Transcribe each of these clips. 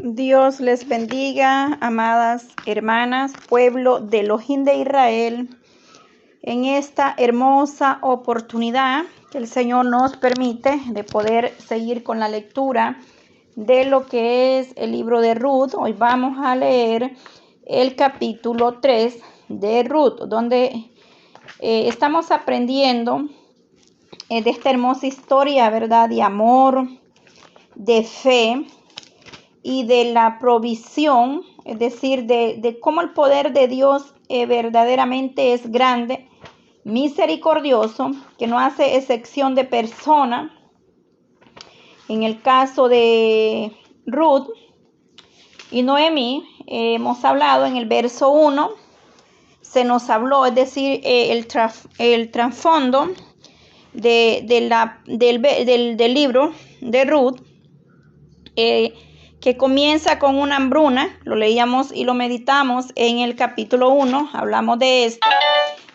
Dios les bendiga, amadas hermanas, pueblo de Elohim de Israel, en esta hermosa oportunidad que el Señor nos permite de poder seguir con la lectura de lo que es el libro de Ruth. Hoy vamos a leer el capítulo 3 de Ruth, donde estamos aprendiendo de esta hermosa historia, ¿verdad?, de amor, de fe y de la provisión, es decir, de cómo el poder de Dios verdaderamente es grande, misericordioso, que no hace excepción de persona. En el caso de Ruth y Noemí, hemos hablado en el verso 1, se nos habló, es decir, el trasfondo del libro de Ruth, que comienza con una hambruna. Lo leíamos y lo meditamos en el capítulo 1, hablamos de esto,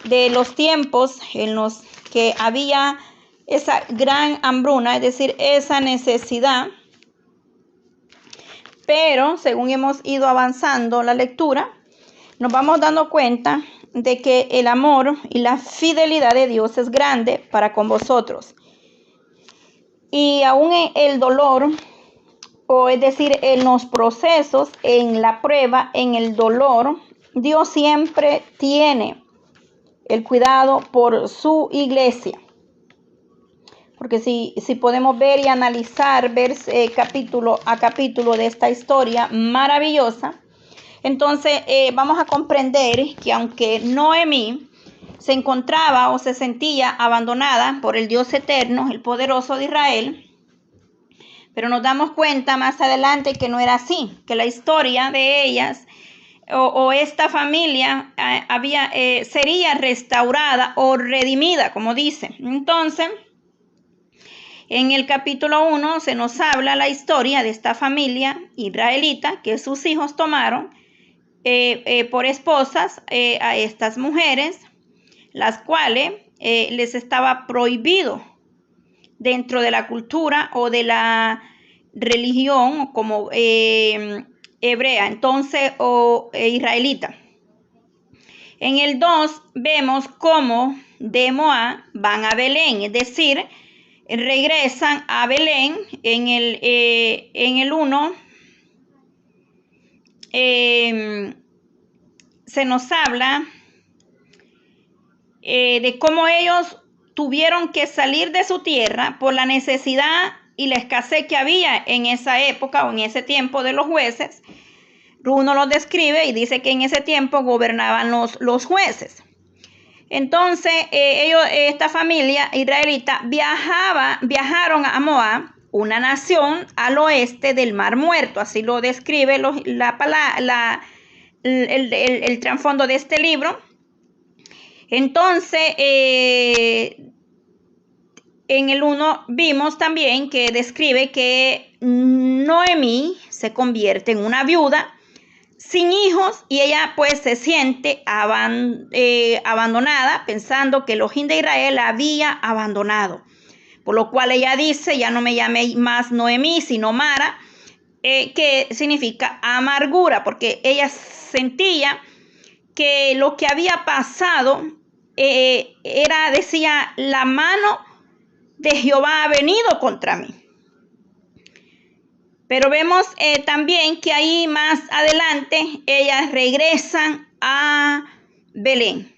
de los tiempos en los que había esa gran hambruna, es decir, esa necesidad. Pero según hemos ido avanzando la lectura, nos vamos dando cuenta de que el amor y la fidelidad de Dios es grande para con vosotros. Y aún en el dolor, o es decir, en los procesos, en la prueba, en el dolor, Dios siempre tiene el cuidado por su iglesia. Porque si podemos ver y analizar, ver capítulo a capítulo de esta historia maravillosa, entonces vamos a comprender que aunque Noemí se encontraba o se sentía abandonada por el Dios eterno, el poderoso de Israel, pero nos damos cuenta más adelante que no era así, que la historia de ellas o esta familia sería restaurada o redimida, como dice. Entonces, en el capítulo 1 se nos habla la historia de esta familia israelita que sus hijos tomaron por esposas a estas mujeres, las cuales les estaba prohibido dentro de la cultura o de la religión como hebrea, entonces, o israelita. En el 2 vemos cómo de Moab van a Belén, es decir, regresan a Belén. En el 1 se nos habla de cómo ellos tuvieron que salir de su tierra por la necesidad y la escasez que había en esa época o en ese tiempo de los jueces. Uno lo describe y dice que en ese tiempo gobernaban los jueces. Entonces esta familia israelita viajaron a Moab, una nación al oeste del Mar Muerto. Así lo describe el trasfondo de este libro. Entonces, en el 1 vimos también que describe que Noemí se convierte en una viuda sin hijos y ella pues se siente abandonada, pensando que Elohim de Israel la había abandonado. Por lo cual ella dice: ya no me llame más Noemí, sino Mara, que significa amargura, porque ella sentía que lo que había pasado decía, la mano de Jehová ha venido contra mí. Pero vemos también que ahí más adelante ellas regresan a Belén.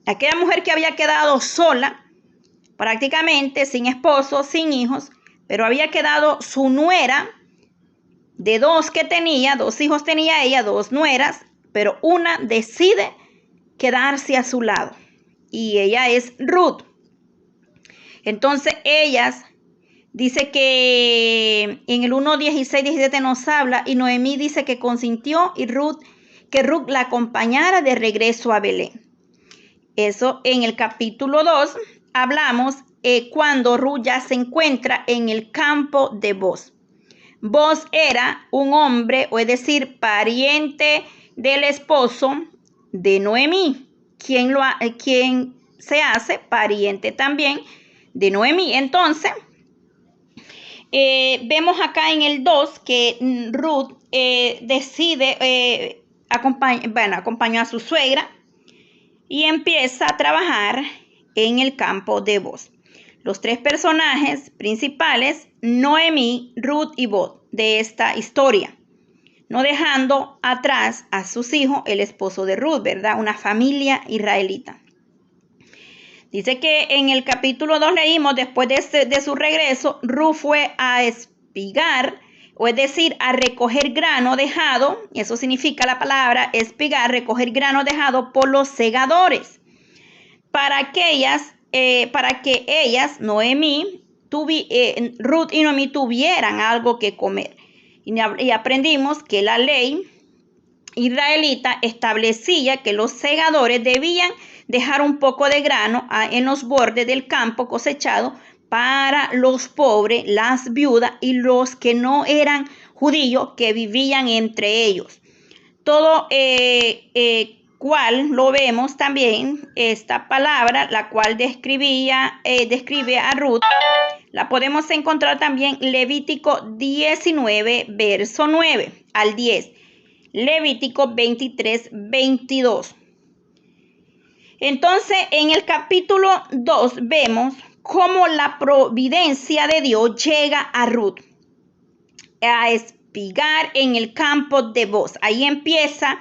Aquella mujer que había quedado sola, prácticamente sin esposo, sin hijos, pero había quedado su nuera de dos hijos tenía ella, dos nueras, pero una decide quedarse a su lado y ella es Ruth. Entonces ellas, dice que en el 1:16-17 nos habla, y Noemí dice que consintió que Ruth la acompañara de regreso a Belén. Eso en el capítulo 2 hablamos cuando Ruth ya se encuentra en el campo de Boz. Boz era un hombre, o es decir, pariente del esposo de Noemí, quien se hace pariente también de Noemí. Entonces, Vemos acá en el 2 que Ruth decide acompañar a su suegra y empieza a trabajar en el campo de Boaz. Los tres personajes principales, Noemí, Ruth y Boaz, de esta historia, no dejando atrás a sus hijos, el esposo de Ruth, ¿verdad? Una familia israelita. Dice que en el capítulo 2 leímos, después de su regreso, Ruth fue a espigar, o es decir, a recoger grano dejado, eso significa la palabra espigar, recoger grano dejado por los segadores, para que ellas, Noemí, Ruth y Noemí tuvieran algo que comer. Y aprendimos que la ley israelita establecía que los segadores debían dejar un poco de grano en los bordes del campo cosechado para los pobres, las viudas y los que no eran judíos que vivían entre ellos. Todo cual lo vemos también, esta palabra, la cual describe a Ruth, la podemos encontrar también Levítico 19, verso 9 al 10. Levítico 23, 22. Entonces, en el capítulo 2 vemos cómo la providencia de Dios llega a Ruth a espigar en el campo de Boaz. Ahí empieza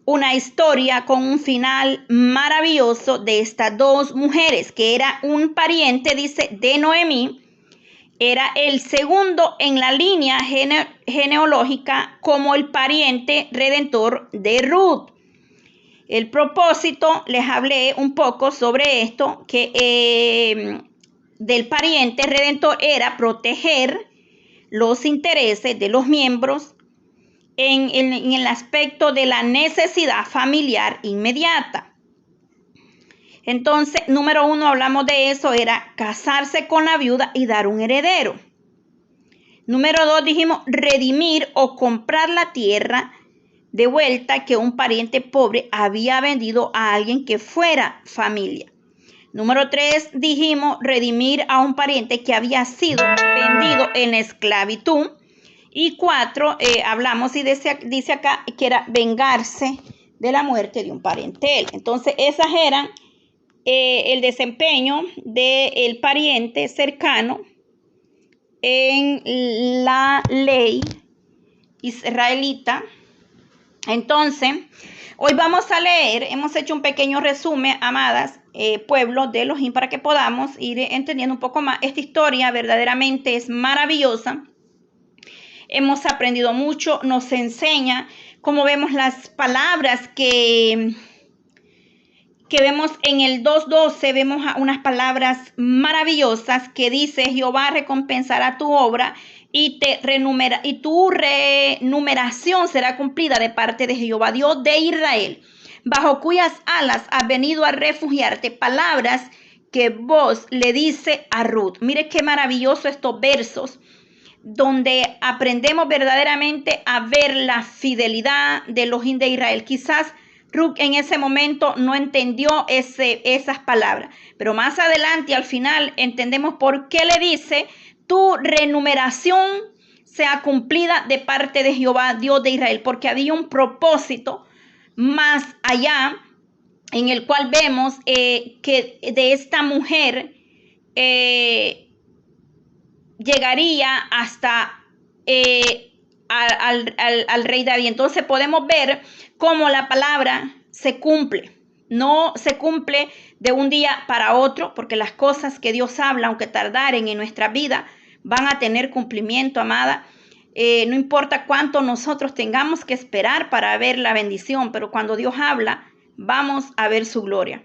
una historia con un final maravilloso de estas dos mujeres, que era un pariente, dice, de Noemí. Era el segundo en la línea genealógica como el pariente redentor de Ruth. El propósito, les hablé un poco sobre esto, que del pariente redentor era proteger los intereses de los miembros en el aspecto de la necesidad familiar inmediata. Entonces, número 1, hablamos de eso, era casarse con la viuda y dar un heredero. Número 2, dijimos redimir o comprar la tierra de vuelta que un pariente pobre había vendido a alguien que fuera familia. Número 3, dijimos redimir a un pariente que había sido vendido en esclavitud. Y 4, hablamos y dice acá que era vengarse de la muerte de un pariente. Entonces, esas eran el desempeño del pariente cercano en la ley israelita. Entonces, hoy vamos a leer, hemos hecho un pequeño resumen, amadas, pueblo de Elohim, para que podamos ir entendiendo un poco más. Esta historia verdaderamente es maravillosa. Hemos aprendido mucho, nos enseña, como vemos las palabras que vemos en el 2:12, vemos unas palabras maravillosas que dice: Jehová recompensará tu obra y tu renumeración será cumplida de parte de Jehová, Dios de Israel, bajo cuyas alas has venido a refugiarte. Palabras que vos le dice a Ruth. Mire qué maravilloso estos versos, donde aprendemos verdaderamente a ver la fidelidad de Elohim de Israel. Quizás Ruth en ese momento no entendió esas palabras, pero más adelante, al final, entendemos por qué le dice: tu renumeración sea cumplida de parte de Jehová, Dios de Israel, porque había un propósito más allá, en el cual vemos que de esta mujer llegaría hasta al rey David. Entonces podemos ver cómo la palabra se cumple. No se cumple de un día para otro, porque las cosas que Dios habla, aunque tardaren en nuestra vida, van a tener cumplimiento, amada. No importa cuánto nosotros tengamos que esperar para ver la bendición, pero cuando Dios habla, vamos a ver su gloria.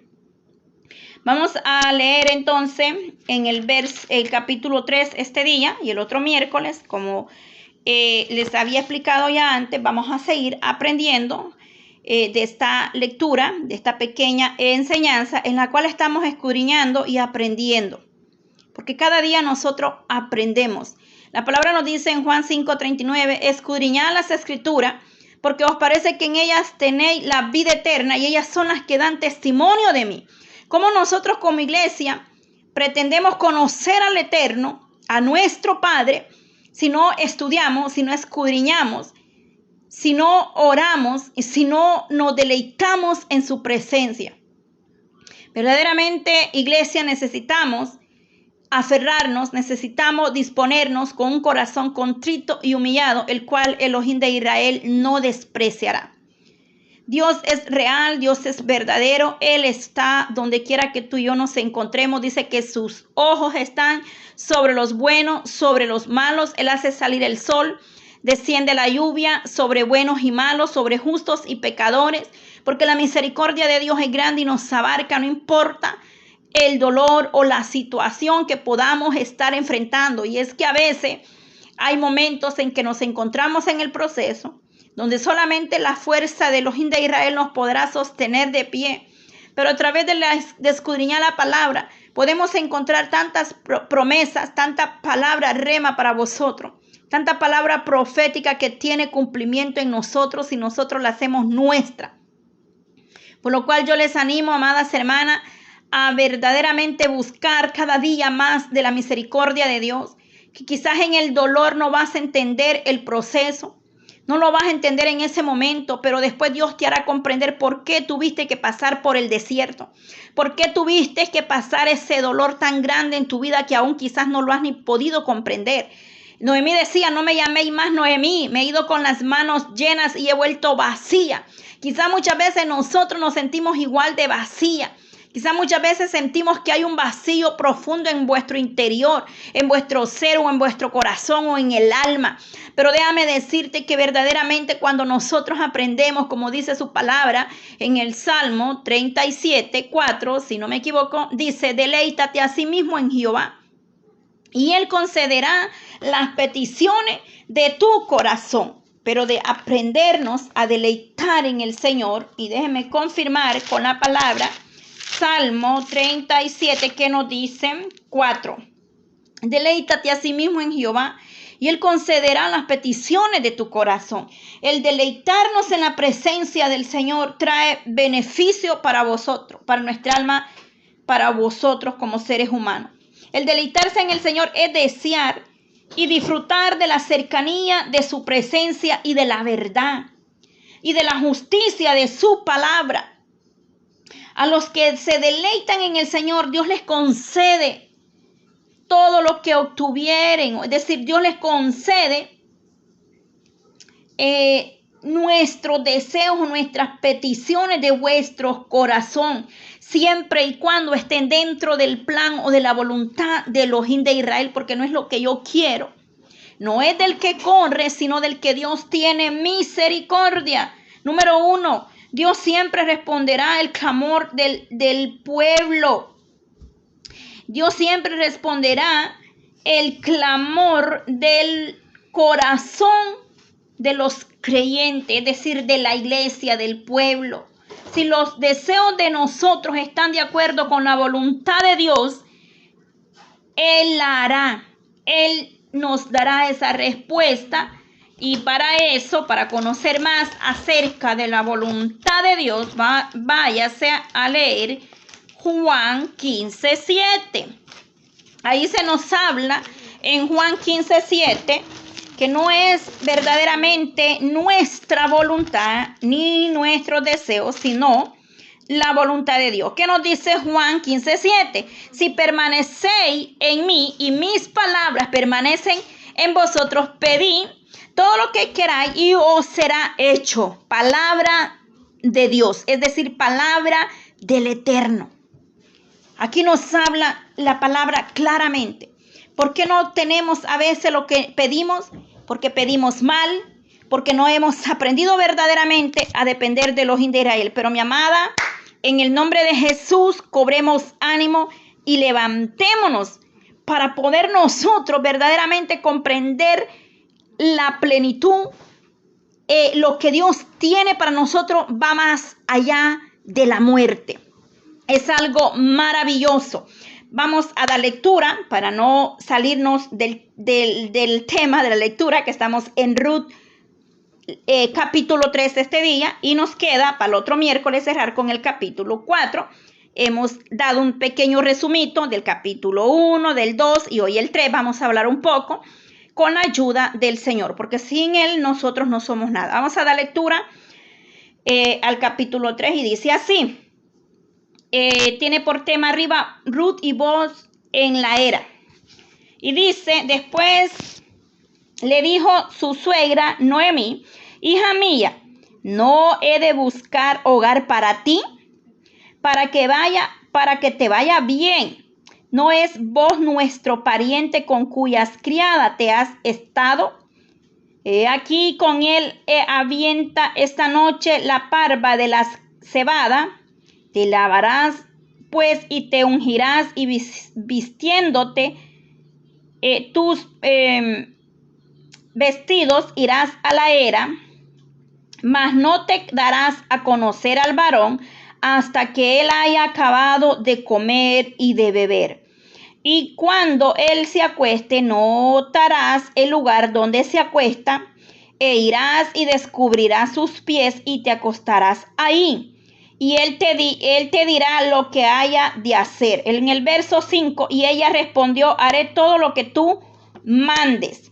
Vamos a leer entonces en el capítulo 3 este día y el otro miércoles, como les había explicado ya antes. Vamos a seguir aprendiendo de esta lectura, de esta pequeña enseñanza en la cual estamos escudriñando y aprendiendo, porque cada día nosotros aprendemos. La palabra nos dice en Juan 5:39, escudriñad las escrituras, porque os parece que en ellas tenéis la vida eterna y ellas son las que dan testimonio de mí. Como nosotros como iglesia pretendemos conocer al Eterno, a nuestro Padre si no estudiamos, si no escudriñamos, si no oramos y si no nos deleitamos en su presencia? Verdaderamente, iglesia, necesitamos aferrarnos, necesitamos disponernos con un corazón contrito y humillado, el cual Elohim de Israel no despreciará. Dios es real, Dios es verdadero, Él está donde quiera que tú y yo nos encontremos. Dice que sus ojos están sobre los buenos, sobre los malos. Él hace salir el sol, desciende la lluvia sobre buenos y malos, sobre justos y pecadores, porque la misericordia de Dios es grande y nos abarca, no importa el dolor o la situación que podamos estar enfrentando. Y es que a veces hay momentos en que nos encontramos en el proceso, donde solamente la fuerza de Elohim de Israel nos podrá sostener de pie. Pero a través de escudriñar la palabra, podemos encontrar tantas promesas, tanta palabra rema para vosotros, tanta palabra profética que tiene cumplimiento en nosotros y nosotros la hacemos nuestra. Por lo cual yo les animo, amadas hermanas, a verdaderamente buscar cada día más de la misericordia de Dios. Que quizás en el dolor no vas a entender el proceso, no lo vas a entender en ese momento, pero después Dios te hará comprender por qué tuviste que pasar por el desierto, por qué tuviste que pasar ese dolor tan grande en tu vida que aún quizás no lo has ni podido comprender. Noemí decía, no me llaméis más Noemí, me he ido con las manos llenas y he vuelto vacía. Quizás muchas veces nosotros nos sentimos igual de vacía. Quizás muchas veces sentimos que hay un vacío profundo en vuestro interior, en vuestro ser o en vuestro corazón o en el alma. Pero déjame decirte que verdaderamente cuando nosotros aprendemos, como dice su palabra en el Salmo 37:4, si no me equivoco, dice, deleítate a sí mismo en Jehová y Él concederá las peticiones de tu corazón. Pero de aprendernos a deleitar en el Señor, y déjeme confirmar con la palabra, Salmo 37, que nos dice 4. Deleítate a sí mismo en Jehová y Él concederá las peticiones de tu corazón. El deleitarnos en la presencia del Señor trae beneficio para vosotros, para nuestra alma, para vosotros como seres humanos. El deleitarse en el Señor es desear y disfrutar de la cercanía de su presencia y de la verdad y de la justicia de su palabra. A los que se deleitan en el Señor, Dios les concede todo lo que obtuvieren. Es decir, Dios les concede nuestros deseos, nuestras peticiones de vuestro corazón, siempre y cuando estén dentro del plan o de la voluntad de Elohim de Israel, porque no es lo que yo quiero. No es del que corre, sino del que Dios tiene misericordia. Número 1. Dios siempre responderá el clamor del pueblo. Dios siempre responderá el clamor del corazón de los creyentes, es decir, de la iglesia, del pueblo. Si los deseos de nosotros están de acuerdo con la voluntad de Dios, Él la hará. Él nos dará esa respuesta. Y para eso, para conocer más acerca de la voluntad de Dios, váyase a leer Juan 15:7. Ahí se nos habla en Juan 15:7 que no es verdaderamente nuestra voluntad ni nuestros deseos, sino la voluntad de Dios. ¿Qué nos dice Juan 15:7? Si permanecéis en mí y mis palabras permanecen en vosotros, pedid todo lo que queráis y os será hecho. Palabra de Dios, es decir, palabra del Eterno. Aquí nos habla la palabra claramente. ¿Por qué no tenemos a veces lo que pedimos? Porque pedimos mal, porque no hemos aprendido verdaderamente a depender de Elohim de Israel. Pero mi amada, en el nombre de Jesús, cobremos ánimo y levantémonos para poder nosotros verdaderamente comprender la plenitud. Lo que Dios tiene para nosotros va más allá de la muerte. Es algo maravilloso. Vamos a dar lectura para no salirnos del tema de la lectura, que estamos en Ruth capítulo 3 este día, y nos queda para el otro miércoles cerrar con el capítulo 4, Hemos dado un pequeño resumito del capítulo 1, del 2 y hoy el 3. Vamos a hablar un poco con la ayuda del Señor, porque sin Él nosotros no somos nada. Vamos a dar lectura al capítulo 3 y dice así. Tiene por tema arriba Ruth y Boaz en la era. Y dice, después le dijo su suegra Noemí, hija mía, ¿no he de buscar hogar para ti? Para que te vaya bien. ¿No es vos nuestro pariente con cuyas criadas te has estado? Aquí con él avienta esta noche la parva de la cebada. Te lavarás pues y te ungirás y vistiéndote tus vestidos irás a la era, mas no te darás a conocer al varón hasta que él haya acabado de comer y de beber. Y cuando él se acueste, notarás el lugar donde se acuesta, e irás y descubrirás sus pies y te acostarás ahí. Y él te dirá lo que haya de hacer. En el verso 5, y ella respondió, haré todo lo que tú mandes.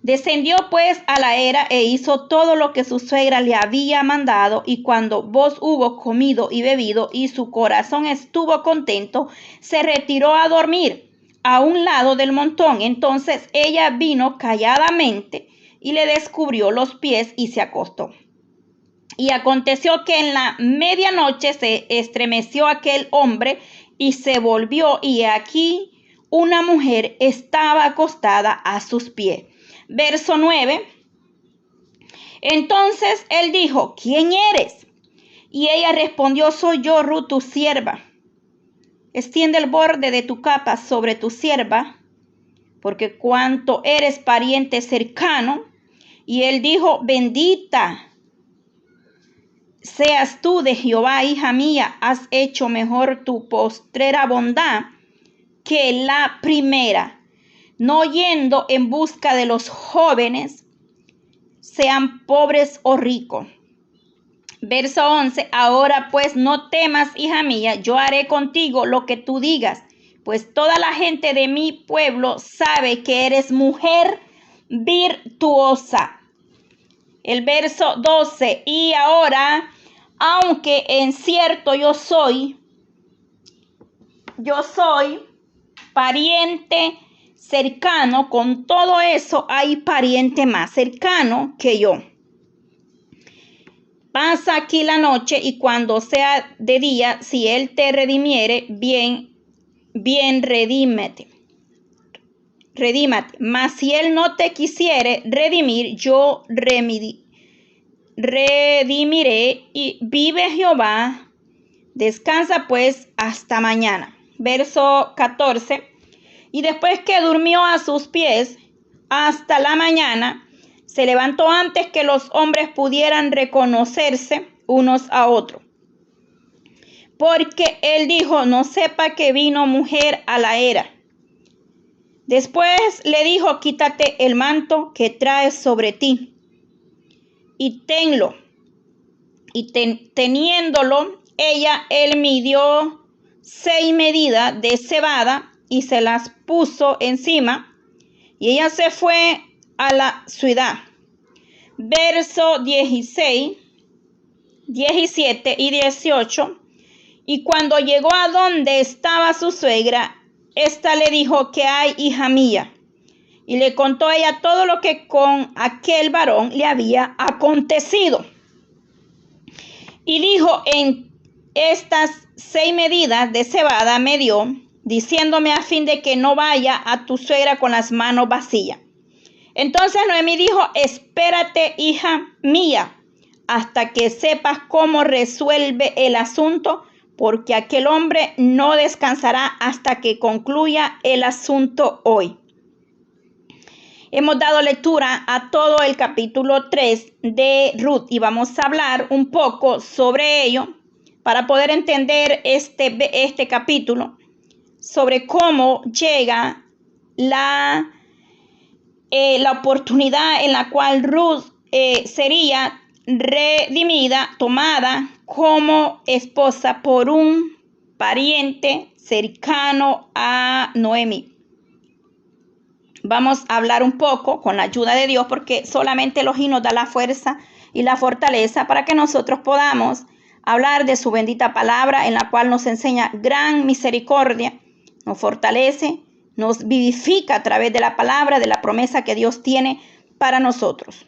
Descendió pues a la era e hizo todo lo que su suegra le había mandado, y cuando Boaz hubo comido y bebido y su corazón estuvo contento, se retiró a dormir a un lado del montón. Entonces ella vino calladamente y le descubrió los pies y se acostó. Y aconteció que en la medianoche se estremeció aquel hombre y se volvió, y aquí una mujer estaba acostada a sus pies. Verso 9. Entonces él dijo, ¿quién eres? Y ella respondió, soy yo, Ruth, tu sierva. Extiende el borde de tu capa sobre tu sierva, porque cuanto eres pariente cercano. Y él dijo, bendita seas tú de Jehová, hija mía, has hecho mejor tu postrera bondad que la primera, no yendo en busca de los jóvenes, sean pobres o ricos. Verso 11, ahora pues no temas, hija mía, yo haré contigo lo que tú digas, pues toda la gente de mi pueblo sabe que eres mujer virtuosa. El verso 12, y ahora, aunque en cierto yo soy pariente cercano, con todo eso hay pariente más cercano que yo. Pasa aquí la noche y cuando sea de día, si él te redimiere, bien redímete. Mas si él no te quisiere redimir, yo redimiré, y vive Jehová. Descansa pues hasta mañana. Verso 14. Y después que durmió a sus pies hasta la mañana, se levantó antes que los hombres pudieran reconocerse unos a otros. Porque él dijo, no sepa que vino mujer a la era. Después le dijo, quítate el manto que traes sobre ti y tenlo. Y teniéndolo, él midió 6 medidas de cebada y se las puso encima, y ella se fue a la ciudad. Verso 16, 17 y 18. Y cuando llegó a donde estaba su suegra, ésta le dijo, ¿qué hay, hija mía? Y le contó a ella todo lo que con aquel varón le había acontecido. Y dijo, en estas 6 medidas de cebada me dio, diciéndome a fin de que no vaya a tu suegra con las manos vacías. Entonces Noemí dijo, espérate, hija mía, hasta que sepas cómo resuelve el asunto, porque aquel hombre no descansará hasta que concluya el asunto hoy. Hemos dado lectura a todo el capítulo 3 de Ruth y vamos a hablar un poco sobre ello para poder entender este capítulo, sobre cómo llega la oportunidad en la cual Ruth sería redimida, tomada como esposa por un pariente cercano a Noemí. Vamos a hablar un poco con la ayuda de Dios, porque solamente Elohim nos da la fuerza y la fortaleza para que nosotros podamos hablar de su bendita palabra, en la cual nos enseña gran misericordia, nos fortalece, nos vivifica a través de la palabra, de la promesa que Dios tiene para nosotros.